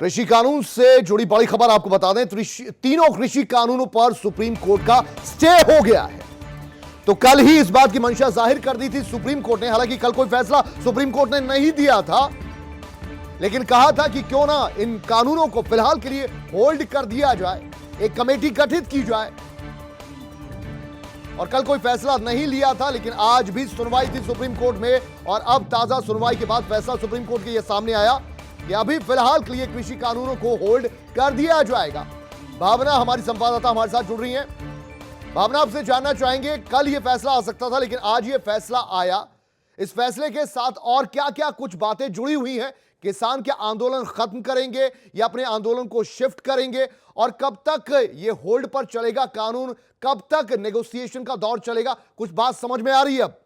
कृषि कानून से जुड़ी बड़ी खबर आपको बता दें। तीनों कृषि कानूनों पर सुप्रीम कोर्ट का स्टे हो गया है। तो कल ही इस बात की मंशा जाहिर कर दी थी सुप्रीम कोर्ट ने। हालांकि कल कोई फैसला सुप्रीम कोर्ट ने नहीं दिया था, लेकिन कहा था कि क्यों ना इन कानूनों को फिलहाल के लिए होल्ड कर दिया जाए, एक कमेटी गठित की जाए। और कल कोई फैसला नहीं लिया था, लेकिन आज भी सुनवाई थी सुप्रीम कोर्ट में। और अब ताजा सुनवाई के बाद फैसला सुप्रीम कोर्ट के ये सामने आया कि अभी फिलहाल के लिए कृषि कानूनों को होल्ड कर दिया जाएगा। भावना हमारी संवाददाता हमारे साथ जुड़ रही हैं। भावना, आपसे जानना चाहेंगे, कल ये फैसला आ सकता था लेकिन आज ये फैसला आया। इस फैसले के साथ और क्या क्या कुछ बातें जुड़ी हुई हैं? किसान क्या आंदोलन खत्म करेंगे या अपने आंदोलन को शिफ्ट करेंगे? और कब तक ये होल्ड पर चलेगा कानून? कब तक नेगोशिएशन का दौर चलेगा? कुछ बात समझ में आ रही है अब?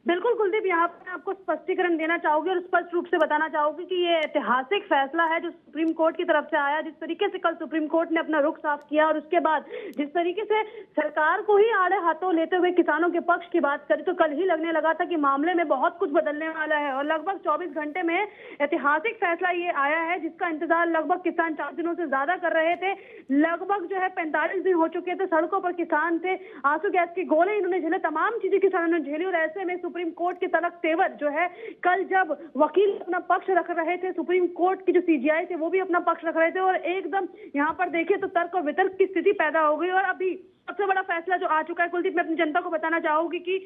बिल्कुल कुलदीप, यहाँ पर मैं आपको स्पष्टीकरण देना चाहूंगी और स्पष्ट रूप से बताना चाहूंगी कि ये ऐतिहासिक फैसला है जो सुप्रीम कोर्ट की तरफ से आया। जिस तरीके से कल सुप्रीम कोर्ट ने अपना रुख साफ किया और उसके बाद जिस तरीके से सरकार को ही आड़े हाथों लेते हुए किसानों के पक्ष की बात करी, तो कल ही लगने लगा था कि मामले में बहुत कुछ बदलने वाला है। और लगभग 24 घंटे में ऐतिहासिक फैसला ये आया है जिसका इंतजार लगभग किसान 4 दिनों से ज्यादा कर रहे थे। लगभग 45 दिन हो चुके थे, सड़कों पर किसान थे, आंसू गैस के गोले इन्होंने झेले, तमाम चीजें किसानों ने झेली। और ऐसे में सुप्रीम कोर्ट के तलक तेवर जो है, कल जब वकील अपना पक्ष रख रहे थे, सुप्रीम कोर्ट की जो सीजीआई थे वो भी अपना पक्ष रख रहे थे, और एकदम यहाँ पर देखिए तो तर्क और वितर्क की स्थिति पैदा हो गई। और अभी सबसे बड़ा फैसला जो आ चुका है कुलदीप, मैं अपनी जनता को बताना चाहूंगी कि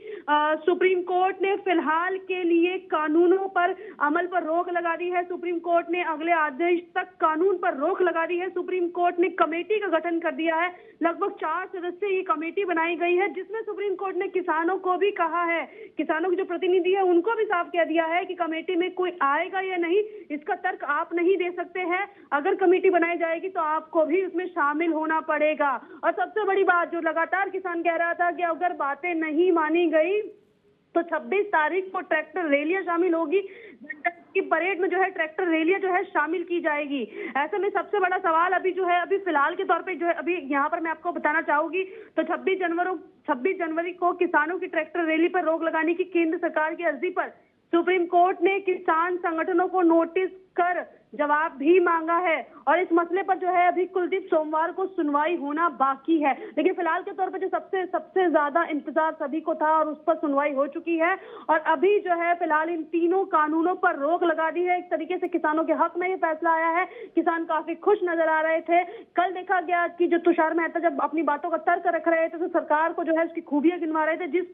सुप्रीम कोर्ट ने फिलहाल के लिए कानूनों पर अमल पर रोक लगा दी है। सुप्रीम कोर्ट ने अगले आदेश तक कानून पर रोक लगा दी है। सुप्रीम कोर्ट ने कमेटी का गठन कर दिया है। लगभग 4 सदस्य ये कमेटी बनाई गई है, जिसमें सुप्रीम कोर्ट ने किसानों को भी कहा है, किसानों के जो प्रतिनिधि है उनको भी साफ कह दिया है कि कमेटी में कोई आएगा या नहीं, इसका तर्क आप नहीं दे सकते हैं। अगर कमेटी बनाई जाएगी तो आपको भी उसमें शामिल होना पड़ेगा। और सबसे बड़ी बात जो लगातार किसान कह रहा था कि अगर बातें नहीं मानी गई तो 26 तारीख को ट्रैक्टर रैलियां शामिल होगी, की परेड में जो है ट्रैक्टर रैलियां जो है शामिल की जाएगी। ऐसे में सबसे बड़ा सवाल अभी जो है, अभी फिलहाल के तौर पे जो है, अभी यहाँ पर मैं आपको बताना चाहूंगी तो 26 जनवरी को किसानों की ट्रैक्टर रैली पर रोक लगाने की केंद्र सरकार की अर्जी पर सुप्रीम कोर्ट ने किसान संगठनों को नोटिस कर जवाब भी मांगा है। और इस मसले पर जो है अभी कुलदीप सोमवार को सुनवाई होना बाकी है। लेकिन फिलहाल के तौर पर जो सबसे ज्यादा इंतजार सभी को था और उस पर सुनवाई हो चुकी है। और अभी जो है फिलहाल इन तीनों कानूनों पर रोक लगा दी है। एक तरीके से किसानों के हक में ये फैसला आया है। किसान काफी खुश नजर आ रहे थे। कल देखा गया कि जो तुषार मेहता जब अपनी बातों का तर्क रख रहे थे तो सरकार को जो है उसकी खूबियां गिनवा रहे थे, जिस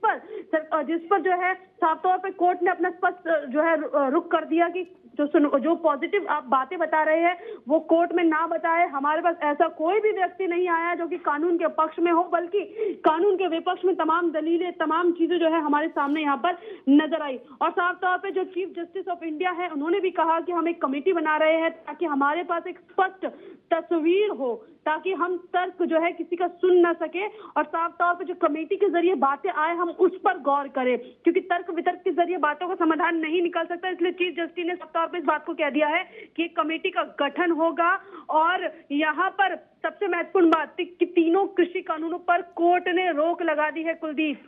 पर जो है साफ तौर पर कोर्ट ने अपना स्पष्ट जो है रुख कर दिया कि जो पॉजिटिव आप बातें बता रहे हैं वो कोर्ट में ना बताए। हमारे पास ऐसा कोई भी व्यक्ति नहीं आया जो कि कानून के पक्ष में हो, बल्कि कानून के विपक्ष में तमाम दलीलें, तमाम चीजें जो है हमारे सामने यहाँ पर नजर आई। और साफ तौर पे जो चीफ जस्टिस ऑफ इंडिया है उन्होंने भी कहा कि हम एक कमेटी बना रहे हैं ताकि हमारे पास एक स्पष्ट तस्वीर हो, ताकि हम तर्क जो है किसी का सुन ना सके और साफ तौर पे जो कमेटी के जरिए बातें आए हम उस पर गौर करें, क्योंकि तर्क वितर्क के जरिए बातों का समाधान नहीं निकल सकता। इसलिए चीफ जस्टिस ने साफ तौर पे इस बात को कह दिया है कि एक कमेटी का गठन होगा। और यहाँ पर सबसे महत्वपूर्ण बात कि तीनों कृषि कानूनों पर कोर्ट ने रोक लगा दी है कुलदीप।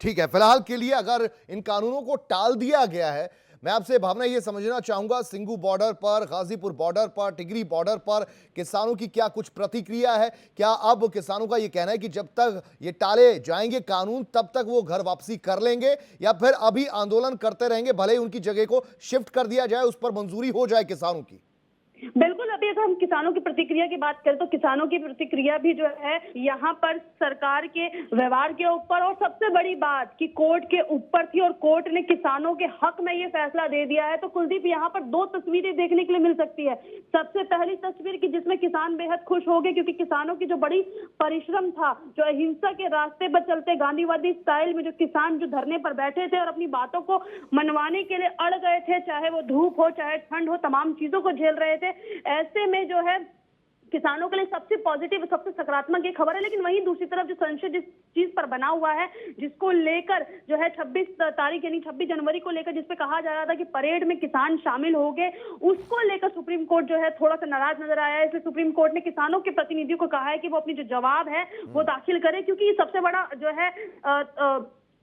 ठीक है, फिलहाल के लिए अगर इन कानूनों को टाल दिया गया है, मैं आपसे भावना ये समझना चाहूंगा, सिंगू बॉर्डर पर, गाजीपुर बॉर्डर पर, टिगरी बॉर्डर पर किसानों की क्या कुछ प्रतिक्रिया है? क्या अब किसानों का ये कहना है कि जब तक ये टाले जाएंगे कानून तब तक वो घर वापसी कर लेंगे, या फिर अभी आंदोलन करते रहेंगे, भले ही उनकी जगह को शिफ्ट कर दिया जाए, उस पर मंजूरी हो जाए किसानों की? बिल्कुल, अभी अगर हम किसानों की प्रतिक्रिया की बात करें तो किसानों की प्रतिक्रिया भी जो है यहाँ पर सरकार के व्यवहार के ऊपर, और सबसे बड़ी बात कि कोर्ट के ऊपर थी और कोर्ट ने किसानों के हक में ये फैसला दे दिया है। तो कुलदीप, यहाँ पर 2 तस्वीरें देखने के लिए मिल सकती है। सबसे पहली तस्वीर की जिसमें किसान बेहद खुश हो गए, क्योंकि किसानों की जो बड़ी परिश्रम था, जो अहिंसा के रास्ते पर चलते गांधीवादी स्टाइल में जो किसान जो धरने पर बैठे थे और अपनी बातों को मनवाने के लिए अड़ गए थे, चाहे वो धूप हो चाहे ठंड हो, तमाम चीजों को झेल रहे थे। ऐसे में जो है किसानों के लिए सबसे पॉजिटिव, सबसे सकारात्मक ये खबर है। लेकिन वहीं दूसरी तरफ जो संशय जिस चीज पर बना हुआ है, जिसको लेकर जो है 26 तारीख यानी 26 जनवरी को लेकर जिस पे कहा जा रहा था कि परेड में किसान शामिल हो गए, उसको लेकर सुप्रीम कोर्ट जो है थोड़ा सा नाराज नजर आया है। इसलिए सुप्रीम कोर्ट ने किसानों के प्रतिनिधियों को कहा है कि वो अपनी जो जवाब है वो दाखिल करे, क्योंकि ये सबसे बड़ा जो है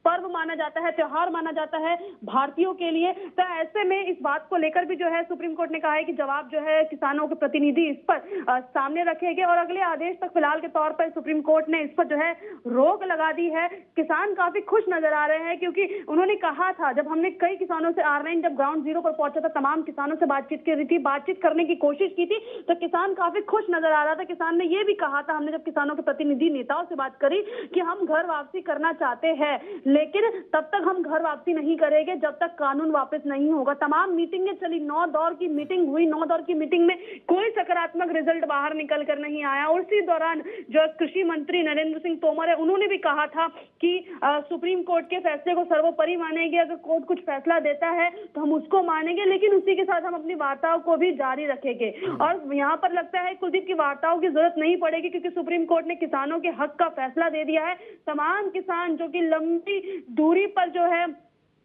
पर्व माना जाता है, त्योहार माना जाता है भारतीयों के लिए। तो ऐसे में इस बात को लेकर भी जो है सुप्रीम कोर्ट ने कहा है कि जवाब जो है किसानों के प्रतिनिधि इस पर सामने रखेंगे और अगले आदेश तक फिलहाल के तौर पर सुप्रीम कोर्ट ने इस पर जो है रोक लगा दी है। किसान काफी खुश नजर आ रहे हैं क्योंकि उन्होंने कहा था, जब हमने कई किसानों से R9 जब ग्राउंड जीरो पर पहुंचा था, तमाम किसानों से बातचीत करने की कोशिश की थी, तो किसान काफी खुश नजर आ रहा था। किसान ने यह भी कहा था, हमने जब किसानों के प्रतिनिधि नेताओं से बात करी कि हम घर वापसी करना चाहते हैं, लेकिन तब तक हम घर वापसी नहीं करेंगे जब तक कानून वापस नहीं होगा। तमाम मीटिंगें चली, 9 दौर की मीटिंग हुई, 9 दौर की मीटिंग में कोई सकारात्मक रिजल्ट बाहर निकल कर नहीं आया। और इसी दौरान जो कृषि मंत्री नरेंद्र सिंह तोमर है, उन्होंने भी कहा था कि सुप्रीम कोर्ट के फैसले को सर्वोपरि मानेंगे, अगर कोर्ट कुछ फैसला देता है तो हम उसको मानेंगे, लेकिन उसी के साथ हम अपनी वार्ताओं को भी जारी रखेंगे। और यहाँ पर लगता है कुलदीप की वार्ताओं की जरूरत नहीं पड़ेगी क्योंकि सुप्रीम कोर्ट ने किसानों के हक का फैसला दे दिया है। तमाम किसान जो कि लंबी दूरी पर जो है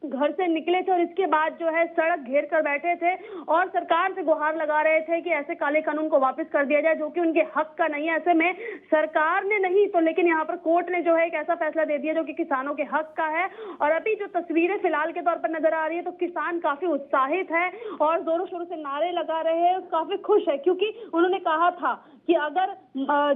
घर से निकले थे और इसके बाद जो है सड़क घेर कर बैठे थे और सरकार से गुहार लगा रहे थे कि ऐसे काले कानून को वापस कर दिया जाए जो कि उनके हक का नहीं है। ऐसे में सरकार ने नहीं तो लेकिन यहाँ पर कोर्ट ने जो है एक ऐसा फैसला दे दिया जो कि किसानों के हक का है। और अभी जो तस्वीरें फिलहाल के तौर पर नजर आ रही है तो किसान काफी उत्साहित है और जोरों शोरों से नारे लगा रहे हैं, काफी खुश है क्योंकि उन्होंने कहा था कि अगर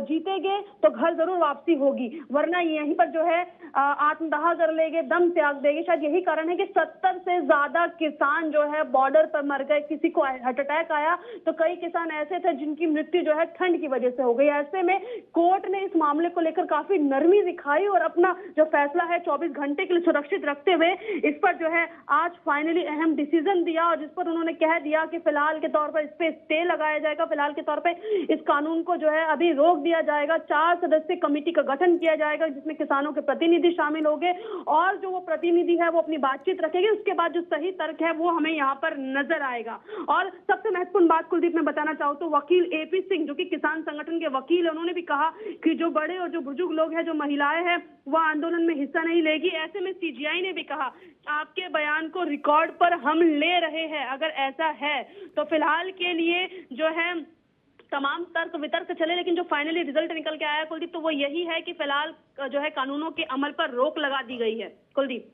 जीतेंगे तो घर जरूर वापसी होगी, वरना यहीं पर जो है आत्मदाह कर लेंगे, दम त्याग देंगे। शायद यही कारण है कि 70 से ज्यादा किसान जो है बॉर्डर पर मर गए। किसी को हार्ट अटैक आया तो कई किसान ऐसे थे जिनकी मृत्यु जो है ठंड की वजह से हो गई। ऐसे में कोर्ट ने इस मामले को लेकर काफी नरमी दिखाई और अपना जो फैसला है 24 घंटे के लिए सुरक्षित रखते हुए इस पर जो है आज फाइनली अहम डिसीजन दिया और जिस पर उन्होंने कह दिया कि फिलहाल के तौर पर इस पे स्टे लगाया जाएगा, फिलहाल के तौर पर इस कानून को जो है अभी रोक दिया जाएगा। 4 सदस्यीय कमेटी का गठन किया जाएगा जिसमें किसानों के प्रतिनिधि शामिल होंगे और जो वो प्रतिनिधि है वो अपनी बातचीत रखेंगे। उसके बाद जो सही तर्क है वो हमें यहाँ पर नजर आएगा। और सबसे महत्वपूर्ण बात कुलदीप मैं बताना चाहूँ तो वकील AP सिंह जो कि किसान संगठन के वकील है, उन्होंने भी कहा कि जो बड़े और जो बुजुर्ग लोग हैं, जो महिलाएं हैं, वह आंदोलन में हिस्सा नहीं लेगी। ऐसे में CGI ने भी कहा आपके बयान को रिकॉर्ड पर हम ले रहे हैं, अगर ऐसा है तो फिलहाल के लिए जो है तमाम तर्क वितर्क चले, लेकिन जो फाइनली रिजल्ट निकल के आया कुलदीप तो वो यही है कि फिलहाल जो है कानूनों के अमल पर रोक लगा दी गई है। कुलदीप।